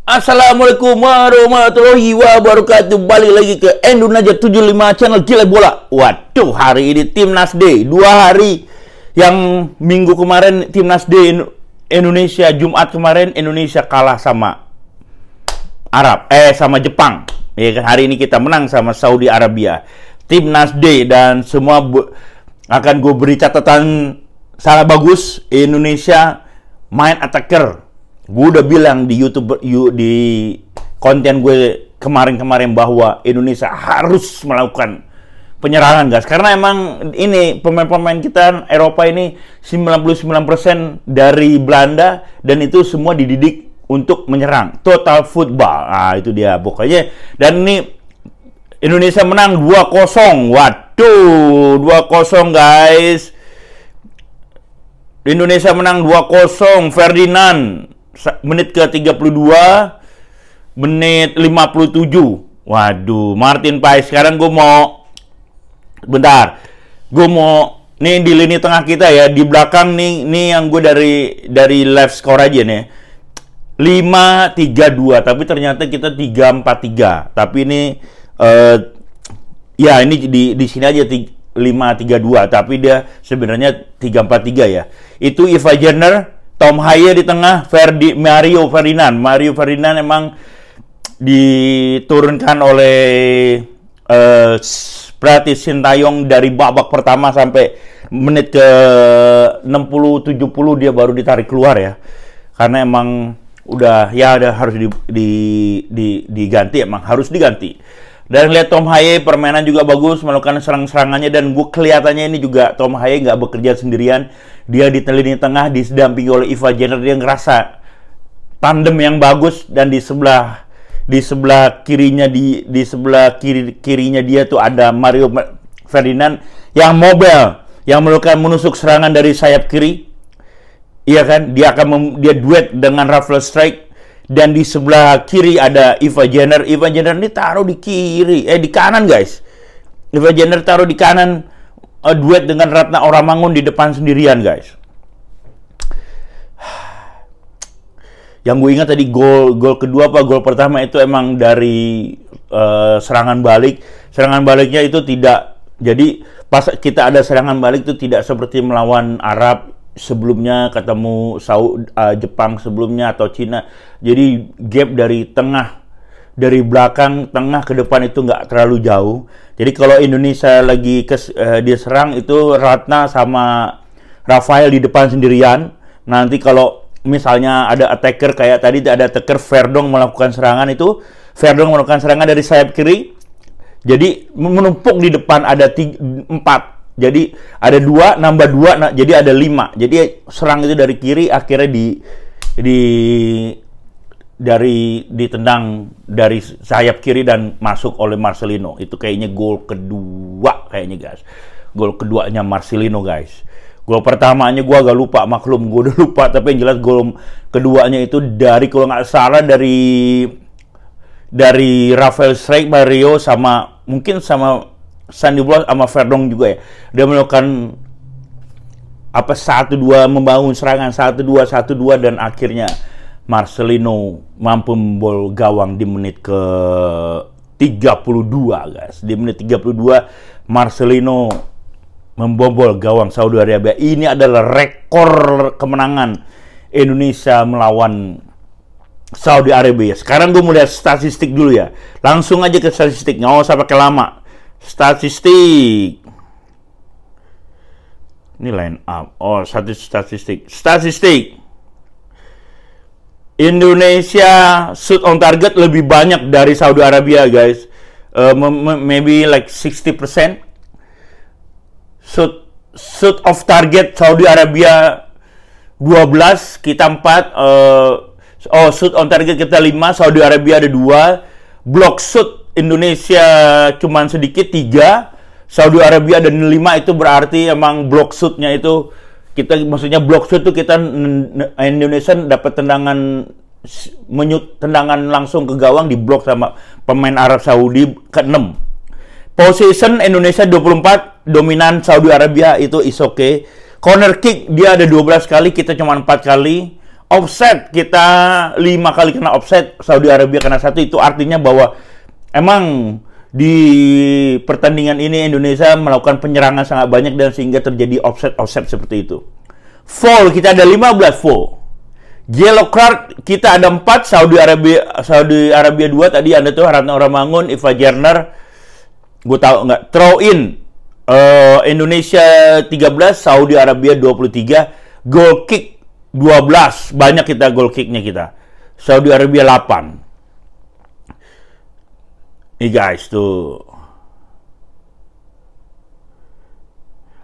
Assalamualaikum warahmatullahi wabarakatuh. Balik lagi ke Indonesia 75 channel Gila Bola. Waduh, hari ini Timnas Day. 2 hari yang minggu kemarin Timnas Day Indonesia, Jumat kemarin Indonesia kalah sama sama Jepang. Ya kan, hari ini kita menang sama Saudi Arabia. Timnas Day dan semua akan gue beri catatan sangat bagus. Indonesia main attacker. Gue udah bilang di YouTube, di konten gue kemarin-kemarin bahwa Indonesia harus melakukan penyerangan, guys. Karena emang ini pemain-pemain kita Eropa ini 99% dari Belanda dan itu semua dididik untuk menyerang. Total football. Nah, itu dia pokoknya. Dan ini Indonesia menang 2-0. Waduh, 2-0, guys. Indonesia menang 2-0. Ferdinand menit ke 32, menit 57. Waduh, Martin Paes. Sekarang gue mau nih di lini tengah kita ya, di belakang nih yang gue dari live score aja nih. 5-3-2, tapi ternyata kita 3-4-3. Tapi ini ya ini di sini aja 5-3-2, tapi dia sebenarnya 3-4-3 ya. Itu Iva Jenner, Tom Haye di tengah, Mario Ferdinand. Mario Ferdinand emang diturunkan oleh Prati Sintayong dari babak pertama sampai menit ke 60-70 dia baru ditarik keluar ya. Karena emang udah harus diganti, emang harus diganti. Dan lihat Tom Haye permainan juga bagus, melakukan serang-serangannya, dan gue kelihatannya ini juga Tom Haye nggak bekerja sendirian. Dia di lini tengah didampingi oleh Iva Jenner. Dia ngerasa tandem yang bagus, dan di sebelah kirinya di sebelah kirinya dia tuh ada Mario Ferdinand yang mobile, yang melakukan menusuk serangan dari sayap kiri. Iya kan? Dia duet dengan Rafael Strike. Dan di sebelah kiri ada Iva Jenner. Iva Jenner ini taruh di kanan, guys. Iva Jenner taruh di kanan, duet dengan Ratna Oramangun di depan sendirian, guys. Yang gue ingat tadi gol kedua gol pertama itu emang dari serangan balik. Serangan baliknya itu tidak, jadi pas kita ada serangan balik itu tidak seperti melawan Arab sebelumnya, ketemu Jepang sebelumnya atau Cina. Jadi gap dari belakang tengah ke depan itu nggak terlalu jauh. Jadi kalau Indonesia lagi diserang itu Ratna sama Rafael di depan sendirian. Nanti kalau misalnya ada attacker kayak tadi ada attacker Verdong melakukan serangan dari sayap kiri. Jadi menumpuk di depan ada 4. Jadi ada 2 nambah 2, jadi ada 5. Jadi serang itu dari kiri, akhirnya ditendang dari sayap kiri dan masuk oleh Marcelino. Itu kayaknya gol kedua guys. Gol keduanya Marcelino, guys. Gol pertamanya gue agak lupa, maklum gue udah lupa, tapi yang jelas gol keduanya itu dari, kalau nggak salah, dari Rafael Strike, Mario sama mungkin sama Sandy Blas sama Verdong juga ya. Dia melakukan 1-2, membangun serangan 1-2 dan akhirnya Marcelino mampu membobol gawang di menit ke 32, guys. Di menit 32 Marcelino membobol gawang Saudi Arabia. Ini adalah rekor kemenangan Indonesia melawan Saudi Arabia. Sekarang gue mau lihat statistik dulu ya. Langsung aja ke statistik, nggak usah pakai lama. Statistik. Ini line up. Oh, statistik. Indonesia shoot on target lebih banyak dari Saudi Arabia, guys. Maybe like 60%. Shoot off target Saudi Arabia 12, kita 4. Shoot on target kita 5, Saudi Arabia ada 2. Block shoot Indonesia cuman sedikit 3, Saudi Arabia ada 5. Itu berarti emang block shootnya itu kita, maksudnya block shoot itu kita Indonesia dapat tendangan langsung ke gawang, di blok sama pemain Arab Saudi ke-6. Possession Indonesia 24, dominan Saudi Arabia, itu is okay. Corner kick dia ada 12 kali, kita cuma 4 kali. Offset kita 5 kali kena offset, Saudi Arabia kena 1, itu artinya bahwa emang di pertandingan ini Indonesia melakukan penyerangan sangat banyak dan sehingga terjadi offset seperti itu. Foul kita ada 15 foul. Yellow card kita ada 4, Saudi Arabia 2 tadi ada tuh Ratna Ramangun, Iva Jerner. Gue tahu nggak, throw in Indonesia 13, Saudi Arabia 23, goal kick 12, banyak kita goal kicknya kita. Saudi Arabia 8. Nih guys tuh.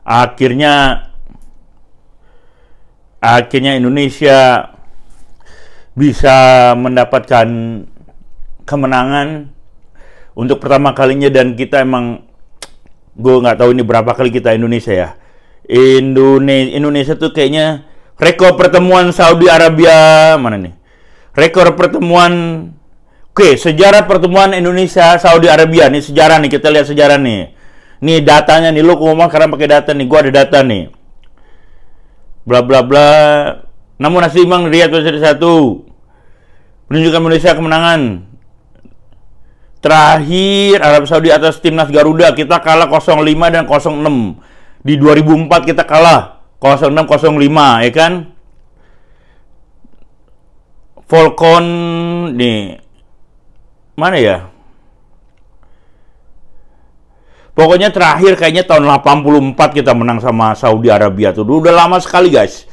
Akhirnya Indonesia bisa mendapatkan kemenangan untuk pertama kalinya, dan kita emang, gue nggak tahu ini berapa kali kita Indonesia ya. Indonesia tuh kayaknya rekor pertemuan Saudi Arabia mana nih? Rekor pertemuan, oke, sejarah pertemuan Indonesia Saudi Arabia nih, sejarah nih, kita lihat sejarah nih. Nih datanya nih, lu ngomong karena pakai data nih, gua ada data nih. Bla bla bla. Namun hasil imbang Riyadh versus 1. Menunjukkan Indonesia kemenangan. Terakhir Arab Saudi atas timnas Garuda, kita kalah 0-5 dan 0-6. Di 2004 kita kalah 0-6-0-5, ya kan? Volcon nih. Mana ya? Pokoknya terakhir kayaknya tahun 84 kita menang sama Saudi Arabia tuh. Udah lama sekali, guys.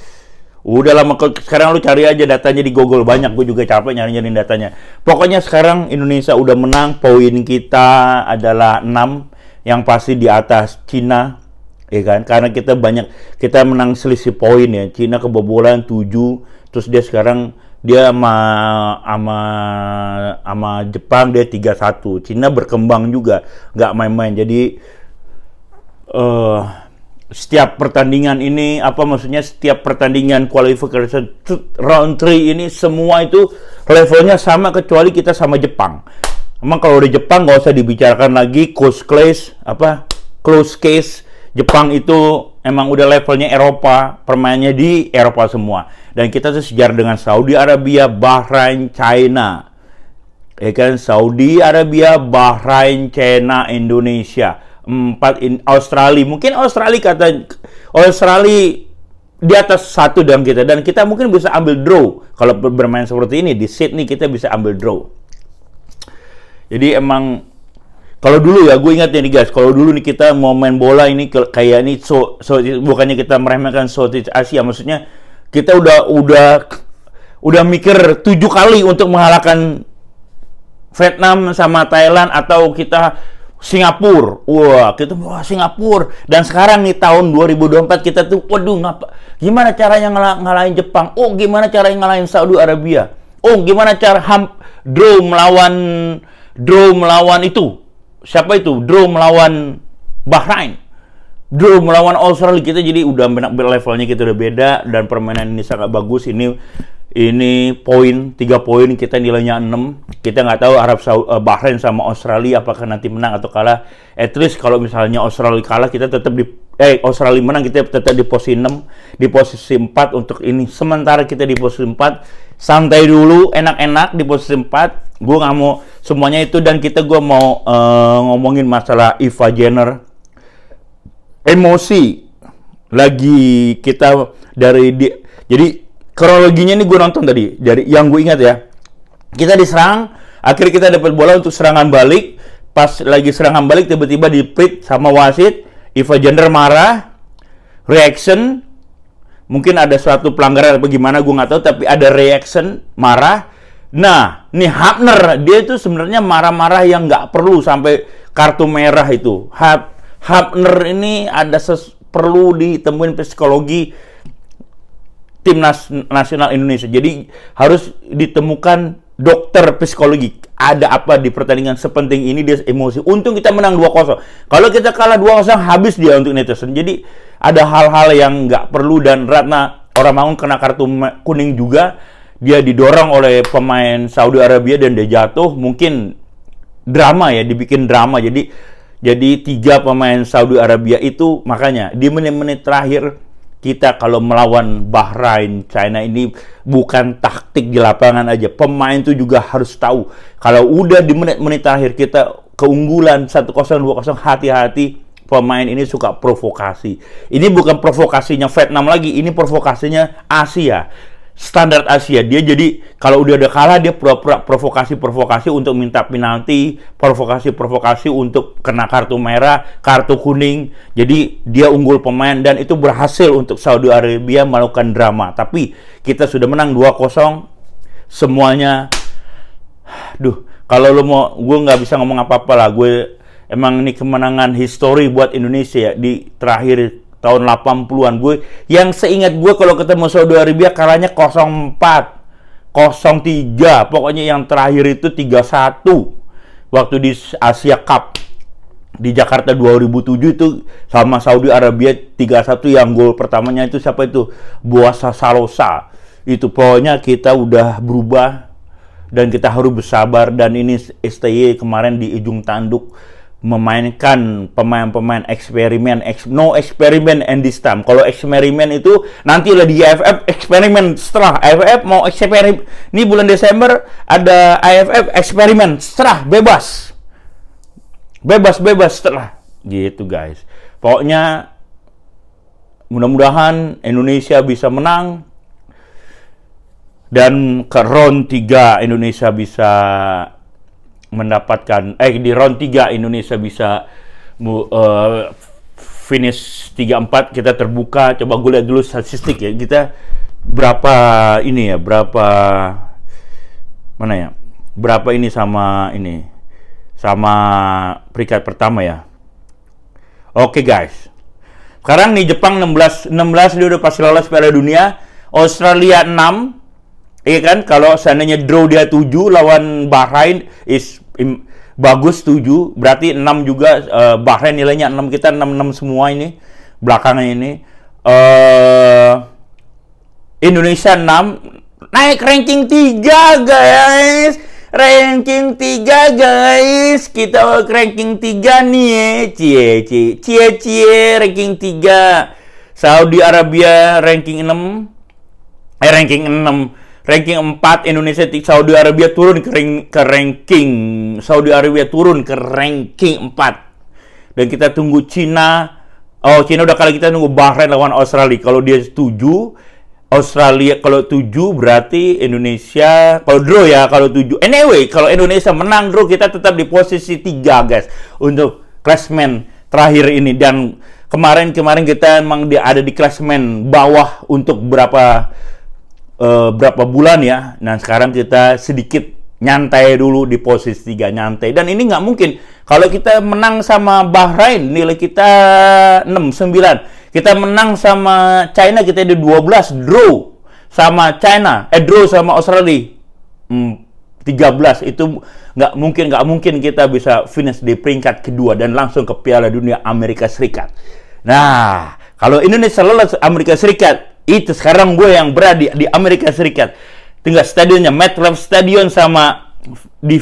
Udah lama, sekarang lu cari aja datanya di Google, banyak, gue juga capek nyari-nyari datanya. Pokoknya sekarang Indonesia udah menang, poin kita adalah 6, yang pasti di atas Cina, ya kan? Karena kita menang selisih poin ya. Cina kebobolan 7, terus dia sekarang dia sama Jepang dia 3-1. Cina berkembang juga, nggak main-main. Jadi setiap pertandingan ini, setiap pertandingan qualification round 3 ini semua itu levelnya sama kecuali kita sama Jepang. Emang kalau di Jepang nggak usah dibicarakan lagi, close case. Jepang itu emang udah levelnya Eropa, permainnya di Eropa semua. Dan kita tuh sejarah dengan Saudi Arabia, Bahrain, China. Ya kan, Saudi Arabia, Bahrain, China, Indonesia. 4 Australia. Mungkin Australia di atas 1 dengan kita, dan kita mungkin bisa ambil draw. Kalau bermain seperti ini di Sydney kita bisa ambil draw. Jadi emang kalau dulu ya, gue ingat nih guys, kalau dulu nih kita mau main bola ini kayak ini, bukannya kita meremehkan Southeast Asia, maksudnya kita udah mikir 7 kali untuk mengalahkan Vietnam sama Thailand atau kita Singapura. Singapura. Dan sekarang nih tahun 2024 kita tuh, waduh, gimana caranya ngalahin Jepang? Oh, gimana caranya ngalahin Saudi Arabia? Oh, gimana cara draw melawan itu? Siapa itu? Draw melawan Bahrain. Draw melawan Australia. Kita jadi udah levelnya kita udah beda, dan permainan ini sangat bagus. Ini poin 3 poin, kita nilainya 6. Kita nggak tahu Bahrain sama Australia apakah nanti menang atau kalah. At least kalau misalnya Australia kalah, kita tetap Australia menang, kita tetap di posisi 6, di posisi 4 untuk ini. Sementara kita di posisi 4, santai dulu, enak-enak di posisi 4. Gue nggak mau semuanya itu, dan gue mau ngomongin masalah Iva Jenner. Emosi lagi kita jadi kronologinya ini gue nonton tadi, dari yang gue ingat ya, kita diserang, akhirnya kita dapat bola untuk serangan balik. Pas lagi serangan balik tiba-tiba di-prit sama wasit, Iva Jenner marah, reaction, mungkin ada suatu pelanggaran atau gimana gue nggak tahu, tapi ada reaction, marah. Nah, nih Hapner, dia itu sebenarnya marah-marah yang nggak perlu sampai kartu merah itu. Hapner ini perlu ditemuin psikologi Timnas Nasional Indonesia. Jadi harus ditemukan dokter psikologi. Ada apa di pertandingan sepenting ini, dia emosi. Untung kita menang 2-0. Kalau kita kalah 2-0, habis dia untuk netizen. Jadi ada hal-hal yang nggak perlu, dan Ratna Ramangun kena kartu kuning juga. Dia didorong oleh pemain Saudi Arabia dan dia jatuh. Mungkin drama ya, dibikin drama. Jadi 3 pemain Saudi Arabia itu, makanya di menit-menit terakhir kita kalau melawan Bahrain, China ini bukan taktik di lapangan aja. Pemain tuh juga harus tahu. Kalau udah di menit-menit terakhir kita keunggulan 1-0, 2-0, hati-hati. Pemain ini suka provokasi. Ini bukan provokasinya Vietnam lagi, ini provokasinya Asia. Standar Asia. Dia jadi kalau udah ada kalah dia pura-pura provokasi untuk minta penalti, provokasi untuk kena kartu merah, kartu kuning. Jadi dia unggul pemain dan itu berhasil untuk Saudi Arabia melakukan drama. Tapi kita sudah menang 2-0. Semuanya kalau lo mau, gue nggak bisa ngomong apa-apa lah. Gue emang ini kemenangan histori buat Indonesia di terakhir tahun 80-an. Gue yang seingat gue kalau ketemu Saudi Arabia kalahnya 0-4, 0-3, pokoknya yang terakhir itu 3-1 waktu di Asia Cup di Jakarta 2007 itu sama Saudi Arabia 3-1. Yang gol pertamanya itu siapa itu? Buasa Salosa. Itu pokoknya kita udah berubah dan kita harus bersabar. Dan ini STY kemarin di ujung tanduk memainkan pemain-pemain eksperimen, no eksperimen and this time. Kalau eksperimen itu nanti lah di AFF eksperimen, setelah AFF mau eksperimen. Ini bulan Desember ada AFF eksperimen, setelah bebas setelah gitu guys. Pokoknya mudah-mudahan Indonesia bisa menang dan ke round 3 Indonesia bisa mendapatkan di round 3 Indonesia bisa finish 3-4. Kita terbuka. Coba gue lihat dulu statistik ya, kita berapa ini ya, berapa ini sama peringkat pertama ya. Oke guys, sekarang nih Jepang 16 dia udah pasti lolos Piala Dunia. Australia 6. Iya kan, kalau seandainya draw dia 7 lawan Bahrain bagus 7, berarti 6 juga. Bahrain nilainya 6, kita 6-6 semua ini belakangan ini. Indonesia 6, naik ranking 3 guys. Ranking 3 guys, kita ranking 3 nih. Cie ranking 3. Saudi Arabia ranking 6. Ranking 4 Indonesia, Saudi Arabia turun ke ranking Saudi Arabia turun ke ranking 4. Dan kita tunggu Cina. Cina udah kali, kita tunggu Bahrain lawan Australia. Kalau dia 7, Australia kalau 7 berarti Indonesia kalau draw ya, kalau 7. Anyway, kalau Indonesia menang draw kita tetap di posisi 3 guys untuk klasmen terakhir ini. Dan kemarin kita emang ada di klasmen bawah untuk berapa bulan ya. Nah sekarang kita sedikit nyantai dulu di posisi 3, nyantai. Dan ini nggak mungkin kalau kita menang sama Bahrain nilai kita 6-9, kita menang sama China kita di 12, draw sama China, draw sama Australia 13. Itu nggak mungkin kita bisa finish di peringkat kedua dan langsung ke Piala Dunia Amerika Serikat. Nah kalau Indonesia lolos Amerika Serikat, itu sekarang gue yang berada di Amerika Serikat. Tinggal stadionnya MetLife Stadium sama di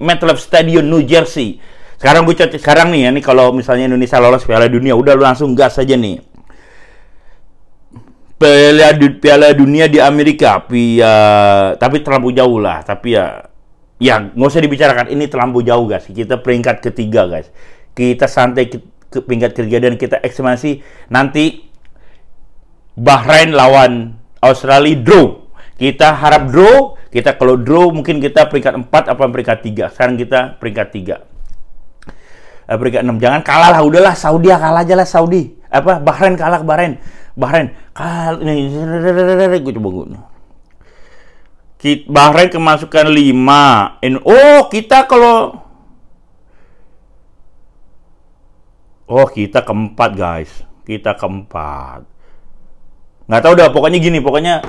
MetLife Stadium New Jersey. Sekarang gue sekarang nih ya, nih kalau misalnya Indonesia lolos Piala Dunia, udah langsung gas aja nih. Piala Dunia di Amerika, tapi terlalu jauh lah. Tapi ya nggak usah dibicarakan. Ini terlalu jauh guys. Kita peringkat ketiga guys. Kita santai ke peringkat ketiga dan kita ekspansi nanti. Bahrain lawan Australia draw. Kita harap draw. Kita kalau draw mungkin kita peringkat 4 apa peringkat 3. Sekarang kita peringkat 3. Peringkat 6. Jangan kalah lah, udahlah Saudi kalah aja lah Saudi. Bahrain kalah Bahrain. Kalah ini. Gue coba gue. Bahrain kemasukan 5. Kita kalau kita keempat guys. Kita keempat. Nggak tahu dah, pokoknya gini, pokoknya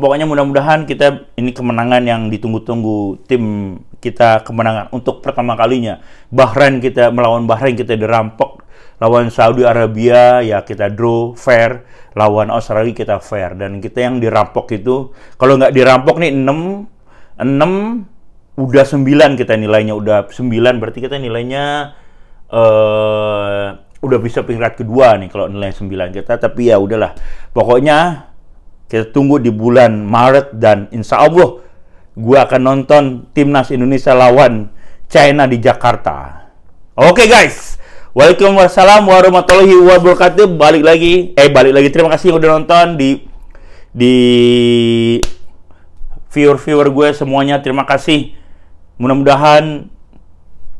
mudah-mudahan kita ini kemenangan yang ditunggu-tunggu tim kita, kemenangan untuk pertama kalinya. Melawan Bahrain kita dirampok, lawan Saudi Arabia ya kita draw fair, lawan Australia kita fair. Dan kita yang dirampok itu, kalau nggak dirampok nih 6 udah 9 kita nilainya, udah 9 berarti kita nilainya udah bisa peringkat kedua nih kalau nilai 9 kita, tapi ya udahlah. Pokoknya kita tunggu di bulan Maret dan insya Allah gue akan nonton Timnas Indonesia lawan China di Jakarta. Oke guys, waalaikumsalam warahmatullahi wabarakatuh. Balik lagi. Terima kasih yang udah nonton di viewer gue semuanya. Terima kasih. Mudah-mudahan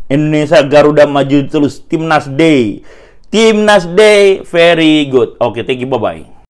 Indonesia Garuda maju terus. Timnas Day very good. Oke, thank you, bye bye.